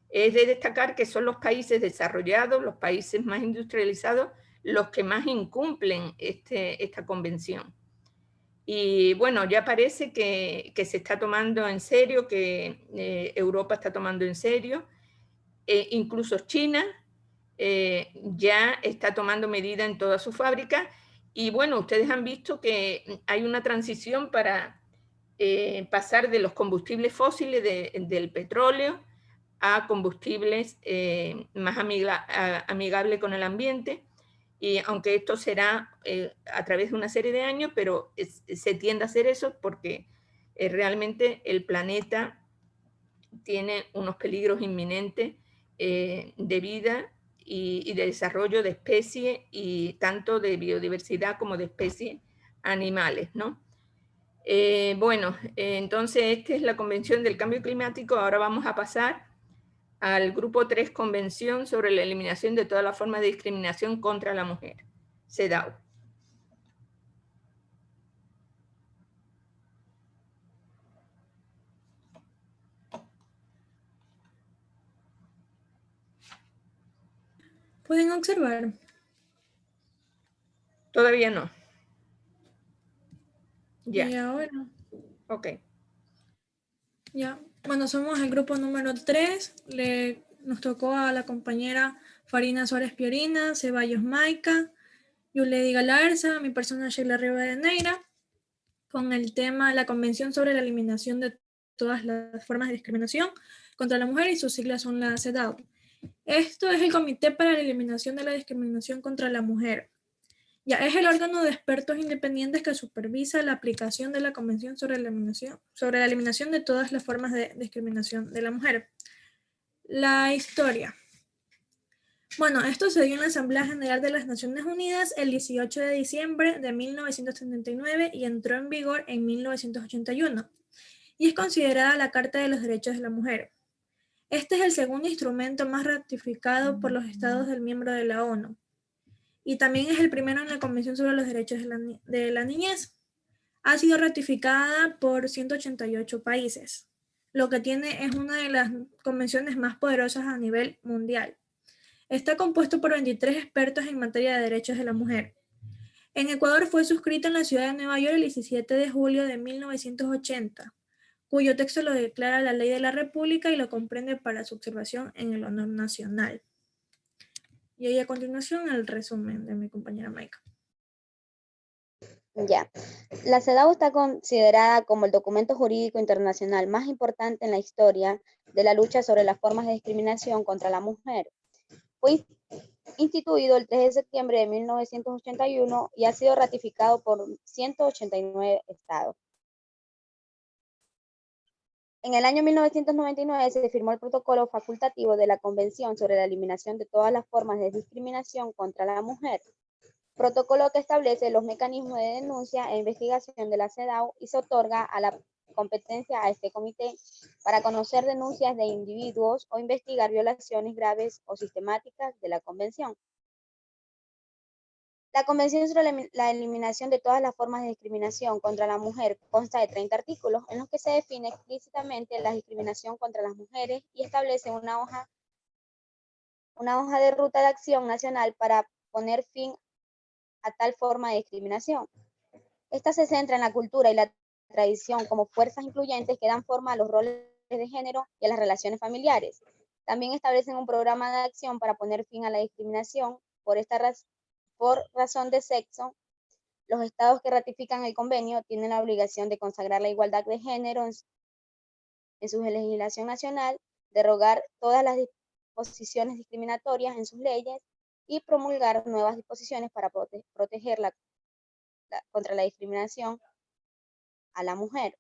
Es de destacar que son los países desarrollados, los países más industrializados, los que más incumplen esta convención. Y bueno, ya parece que se está tomando en serio, que Europa está tomando en serio, incluso China ya está tomando medidas en todas sus fábricas. Y bueno, ustedes han visto que hay una transición para pasar de los combustibles fósiles del petróleo a combustibles más amigables con el ambiente, y aunque esto será a través de una serie de años, pero se tiende a hacer eso porque realmente el planeta tiene unos peligros inminentes de vida y de desarrollo de especies, y tanto de biodiversidad como de especies animales, ¿no? Bueno, entonces esta es la Convención del Cambio Climático. Ahora vamos a pasar al grupo 3, Convención sobre la eliminación de todas las formas de discriminación contra la mujer, CEDAW. ¿Pueden observar? Todavía no. Ya. Y ahora. Ok. Ya. Bueno, somos el grupo número 3. Nos tocó a la compañera Farina Suárez Piorina, Ceballos Maica, Yuledi Galarza, mi persona Sheila Rivadeneira, con el tema la Convención sobre la eliminación de todas las formas de discriminación contra la mujer, y sus siglas son la CEDAW. Esto es el Comité para la Eliminación de la Discriminación contra la Mujer. Ya es el órgano de expertos independientes que supervisa la aplicación de la Convención sobre la eliminación de todas las formas de discriminación de la mujer. La historia. Bueno, esto se dio en la Asamblea General de las Naciones Unidas el 18 de diciembre de 1979 y entró en vigor en 1981, y es considerada la Carta de los Derechos de la Mujer. Este es el segundo instrumento más ratificado por los estados del miembro de la ONU, y también es el primero en la Convención sobre los Derechos de la Niñez. Ha sido ratificada por 188 países, lo que es una de las convenciones más poderosas a nivel mundial. Está compuesto por 23 expertos en materia de derechos de la mujer. En Ecuador fue suscrita en la ciudad de Nueva York el 17 de julio de 1980, cuyo texto lo declara la ley de la República y lo comprende para su observación en el honor nacional. Y ahí a continuación el resumen de mi compañera Maika. Ya. La CEDAW está considerada como el documento jurídico internacional más importante en la historia de la lucha sobre las formas de discriminación contra la mujer. Fue instituido el 3 de septiembre de 1981 y ha sido ratificado por 189 estados. En el año 1999 se firmó el protocolo facultativo de la Convención sobre la eliminación de todas las formas de discriminación contra la mujer, protocolo que establece los mecanismos de denuncia e investigación de la CEDAW y se otorga a la competencia a este comité para conocer denuncias de individuos o investigar violaciones graves o sistemáticas de la Convención. La Convención sobre la eliminación de todas las formas de discriminación contra la mujer consta de 30 artículos en los que se define explícitamente la discriminación contra las mujeres y establece una hoja de ruta de acción nacional para poner fin a tal forma de discriminación. Esta se centra en la cultura y la tradición como fuerzas influyentes que dan forma a los roles de género y a las relaciones familiares. También establecen un programa de acción para poner fin a la discriminación por razón de sexo. Los estados que ratifican el convenio tienen la obligación de consagrar la igualdad de género en su legislación nacional, derogar todas las disposiciones discriminatorias en sus leyes y promulgar nuevas disposiciones para proteger contra la discriminación a la mujer.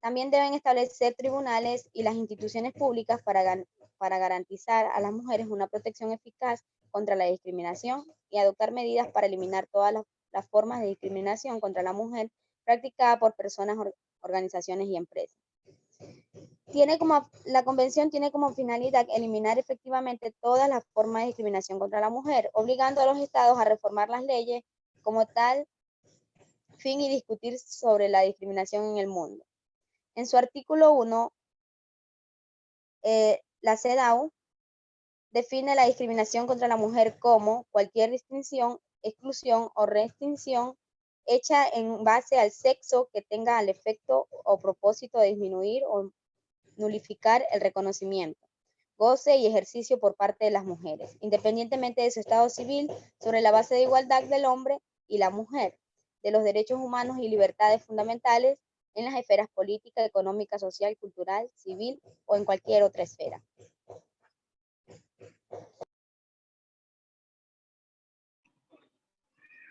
También deben establecer tribunales y las instituciones públicas para garantizar a las mujeres una protección eficaz contra la discriminación y adoptar medidas para eliminar todas las formas de discriminación contra la mujer practicada por personas, organizaciones y empresas. La Convención tiene como finalidad eliminar efectivamente todas las formas de discriminación contra la mujer, obligando a los estados a reformar las leyes como tal fin y discutir sobre la discriminación en el mundo. En su artículo 1, la CEDAW define la discriminación contra la mujer como cualquier distinción, exclusión o restricción hecha en base al sexo que tenga al efecto o propósito de disminuir o nulificar el reconocimiento, goce y ejercicio por parte de las mujeres, independientemente de su estado civil, sobre la base de igualdad del hombre y la mujer, de los derechos humanos y libertades fundamentales en las esferas política, económica, social, cultural, civil o en cualquier otra esfera.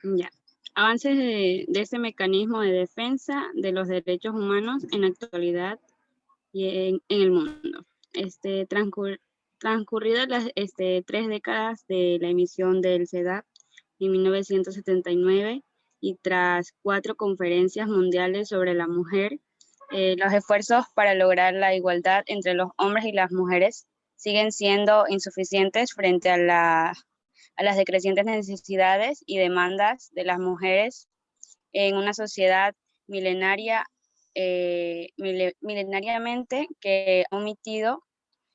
Ya. Avances de este mecanismo de defensa de los derechos humanos en la actualidad y en el mundo. Transcurridas las 3 décadas de la emisión del CEDAW en 1979 y tras 4 conferencias mundiales sobre la mujer, los esfuerzos para lograr la igualdad entre los hombres y las mujeres siguen siendo insuficientes frente a las decrecientes necesidades y demandas de las mujeres en una sociedad milenariamente que ha omitido,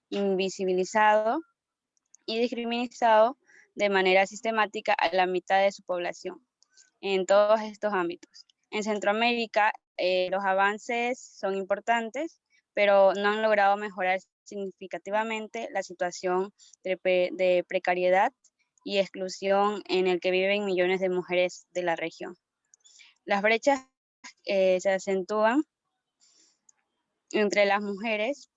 invisibilizado y discriminado de manera sistemática a la mitad de su población en todos estos ámbitos. En Centroamérica, los avances son importantes, pero no han logrado mejorar significativamente la situación de precariedad y exclusión en el que viven millones de mujeres de la región. Las brechas se acentúan entre las mujeres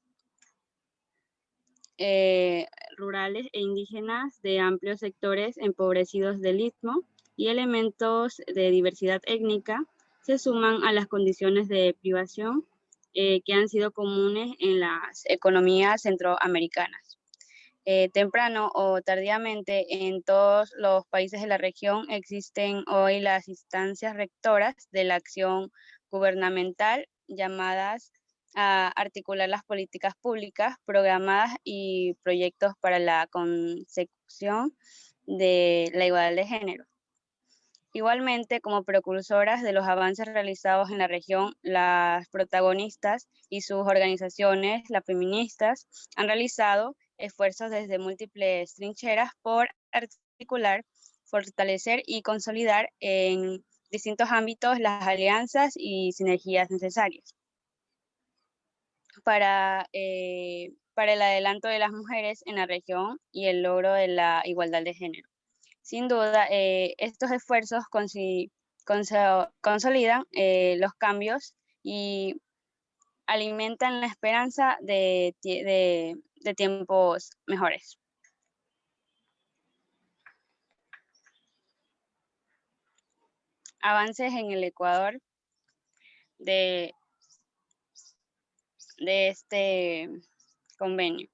rurales e indígenas de amplios sectores empobrecidos del Istmo y elementos de diversidad étnica se suman a las condiciones de privación que han sido comunes en las economías centroamericanas. Temprano o tardíamente en todos los países de la región existen hoy las instancias rectoras de la acción gubernamental llamadas a articular las políticas públicas programadas y proyectos para la consecución de la igualdad de género. Igualmente, como precursoras de los avances realizados en la región, las protagonistas y sus organizaciones, las feministas, han realizado esfuerzos desde múltiples trincheras por articular, fortalecer y consolidar en distintos ámbitos las alianzas y sinergias necesarias. para el adelanto de las mujeres en la región y el logro de la igualdad de género. Sin duda, estos esfuerzos consolidan los cambios y alimentan la esperanza de tiempos mejores. Avances en el Ecuador de este convenio.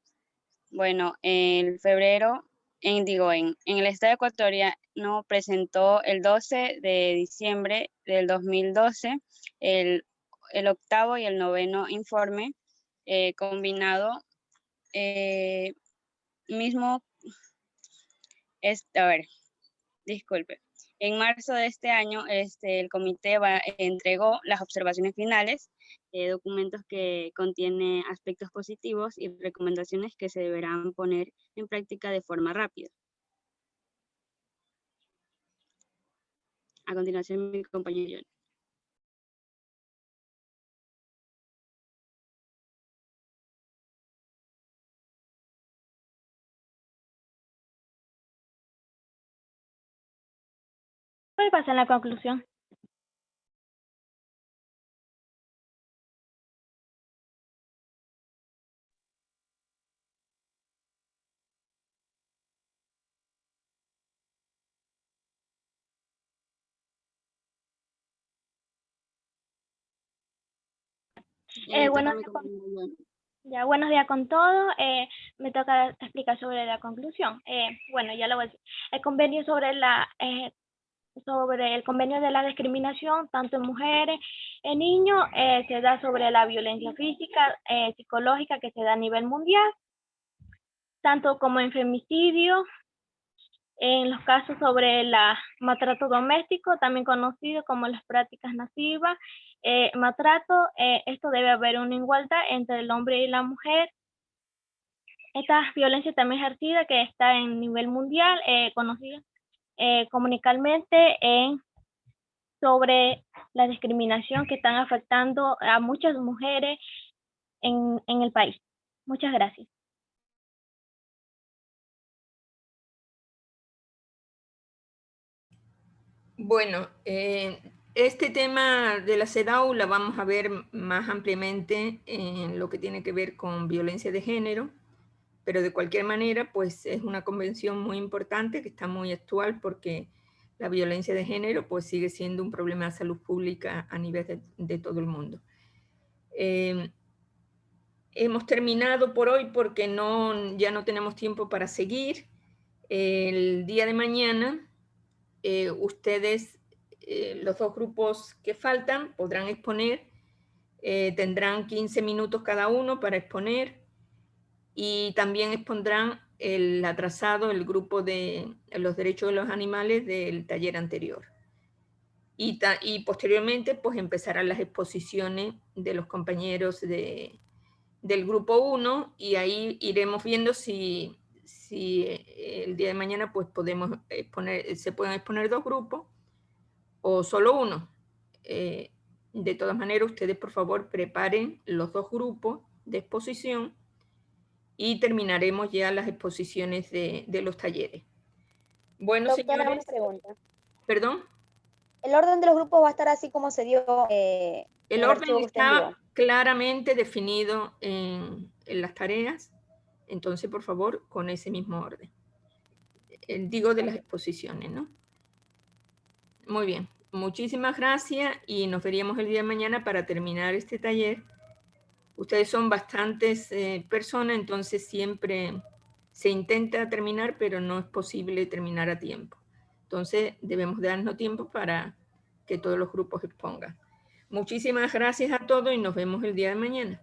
Bueno, en febrero, en el estado ecuatoriano presentó el 12 de diciembre del 2012 el octavo y el noveno informe combinado disculpe. En marzo de este año, el comité entregó las observaciones finales, documentos que contienen aspectos positivos y recomendaciones que se deberán poner en práctica de forma rápida. A continuación, mi compañero John. ¿Cuál pasa en la conclusión? Buenos días con todos. Me toca explicar sobre la conclusión. Bueno, ya lo voy a decir. El convenio sobre el convenio de la discriminación, tanto en mujeres, en niños, se da sobre la violencia física, psicológica que se da a nivel mundial, tanto como en femicidio, en los casos sobre el maltrato doméstico, también conocido como las prácticas nocivas, maltrato, esto debe haber una igualdad entre el hombre y la mujer. Esta violencia también ejercida que está en nivel mundial, conocida comunicalmente sobre la discriminación que están afectando a muchas mujeres en el país. Muchas gracias. Bueno, este tema de la CEDAW la vamos a ver más ampliamente en lo que tiene que ver con violencia de género, pero de cualquier manera, pues es una convención muy importante que está muy actual porque la violencia de género pues sigue siendo un problema de salud pública a nivel de todo el mundo. Hemos terminado por hoy porque ya no tenemos tiempo para seguir. El día de mañana, ustedes, los dos grupos que faltan, podrán exponer, tendrán 15 minutos cada uno para exponer y también expondrán el atrasado, el grupo de los derechos de los animales del taller anterior. Y posteriormente, pues empezarán las exposiciones de los compañeros del grupo 1 y ahí iremos viendo si el día de mañana pues se pueden exponer dos grupos o solo uno. De todas maneras, ustedes por favor preparen los dos grupos de exposición y terminaremos ya las exposiciones de los talleres. Bueno, doctora, señores. Una pregunta. ¿Perdón? ¿El orden de los grupos va a estar así como se dio? El orden está claramente definido en las tareas, entonces por favor con ese mismo orden. Digo de las exposiciones, ¿no? Muy bien, muchísimas gracias y nos veríamos el día de mañana para terminar este taller. Ustedes son bastantes personas, entonces siempre se intenta terminar, pero no es posible terminar a tiempo. Entonces debemos darnos tiempo para que todos los grupos expongan. Muchísimas gracias a todos y nos vemos el día de mañana.